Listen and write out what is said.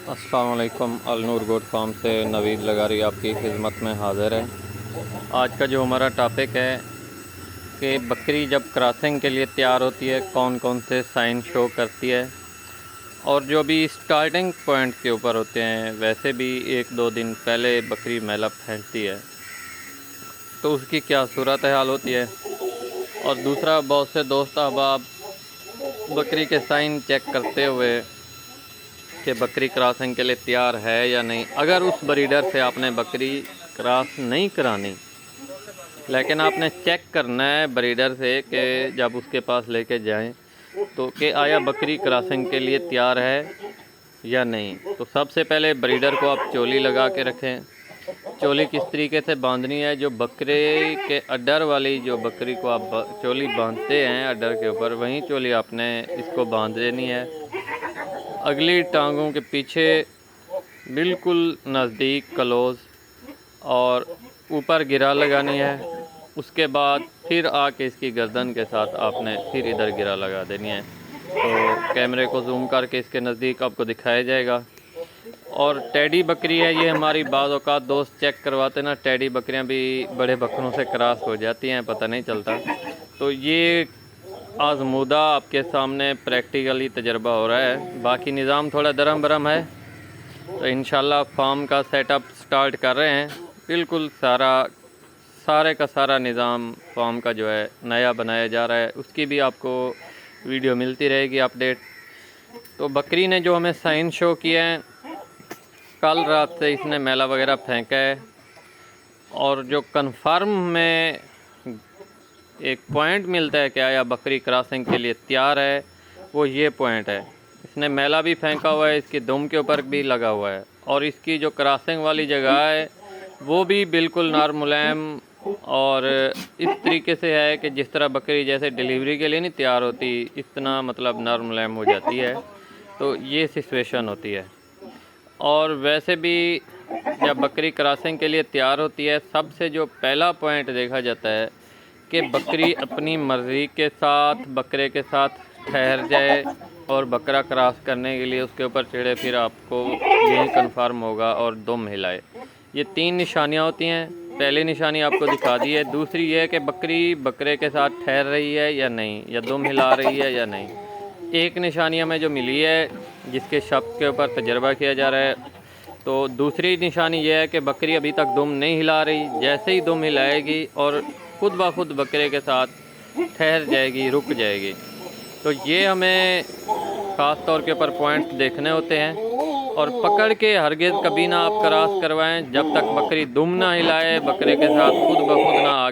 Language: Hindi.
अस्सलाम वालेकुम। अलनूर गोट फार्म से नवीद लगारी आपकी खिदमत में हाज़िर है। आज का जो हमारा टॉपिक है कि बकरी जब क्रॉसिंग के लिए तैयार होती है कौन कौन से साइन शो करती है, और जो भी स्टार्टिंग पॉइंट के ऊपर होते हैं वैसे भी एक दो दिन पहले बकरी मैला फेंकती है तो उसकी क्या सूरत हाल होती है। और दूसरा, बहुत से दोस्त अहबाब बकरी के साइन चेक करते हुए कि बकरी क्रॉसिंग के लिए तैयार है या नहीं। अगर उस ब्रीडर से आपने बकरी क्रॉस नहीं करानी, लेकिन आपने चेक करना है ब्रीडर से कि जब उसके पास लेके जाएं तो कि आया बकरी क्रॉसिंग के लिए तैयार है या नहीं। तो सबसे पहले ब्रीडर को आप चोली लगा के रखें। चोली किस तरीके से बांधनी है, जो बकरे के अड्डर वाली जो बकरी को आप चोली बांधते हैं अड्डर के ऊपर, वहीं चोली आपने इसको बांध देनी है। अगली टांगों के पीछे बिल्कुल नज़दीक क्लोज़, और ऊपर गिरा लगानी है। उसके बाद फिर आके इसकी गर्दन के साथ आपने फिर इधर गिरा लगा देनी है। तो कैमरे को जूम करके इसके नज़दीक आपको दिखाया जाएगा। और टेडी बकरी है ये हमारी, बाज़ औक़ात दोस्त चेक करवाते ना, टेडी बकरियां भी बड़े बकरों से क्रॉस हो जाती हैं, पता नहीं चलता। तो ये आज़मूदा आपके सामने प्रैक्टिकली तजर्बा हो रहा है। बाकी निज़ाम थोड़ा दरम बरम है। तो इंशाल्लाह फार्म का सेटअप स्टार्ट कर रहे हैं। बिल्कुल सारे का सारा निज़ाम फार्म का जो है नया बनाया जा रहा है, उसकी भी आपको वीडियो मिलती रहेगी अपडेट। तो बकरी ने जो हमें साइन शो किया है, कल रात से इसने मैला वगैरह फेंका है। और जो कन्फर्म में एक पॉइंट मिलता है कि आया बकरी क्रॉसिंग के लिए तैयार है, वो ये पॉइंट है। इसने मैला भी फेंका हुआ है, इसकी दुम के ऊपर भी लगा हुआ है, और इसकी जो क्रॉसिंग वाली जगह है वो भी बिल्कुल नरम मुलायम और इस तरीके से है कि जिस तरह बकरी जैसे डिलीवरी के लिए नहीं तैयार होती, इतना मतलब नरम मुलायम हो जाती है। तो ये सिचुएशन होती है। और वैसे भी जब बकरी क्रॉसिंग के लिए तैयार होती है, सबसे जो पहला पॉइंट देखा जाता है कि बकरी अपनी मर्ज़ी के साथ बकरे के साथ ठहर जाए और बकरा क्रॉस करने के लिए उसके ऊपर चढ़े, फिर आपको यही कन्फर्म होगा और दुम हिलाए। ये तीन निशानियाँ होती हैं। पहली निशानी आपको दिखा दी है। दूसरी ये है कि बकरी बकरे के साथ ठहर रही है या नहीं, या दुम हिला रही है या नहीं। एक निशानी हमें जो मिली है जिसके शब्द के ऊपर तजर्बा किया जा रहा है, तो दूसरी निशानी यह है कि बकरी अभी तक दुम नहीं हिला रही। जैसे ही दुम हिलाएगी और खुद ब खुद बकरे के साथ ठहर जाएगी, रुक जाएगी। तो ये हमें ख़ास तौर के ऊपर पॉइंट्स देखने होते हैं। और पकड़ के हरगिज़ कभी ना आप क्रॉस करवाएं जब तक बकरी दुम ना हिलाए, बकरे के साथ खुद ब खुद ना आके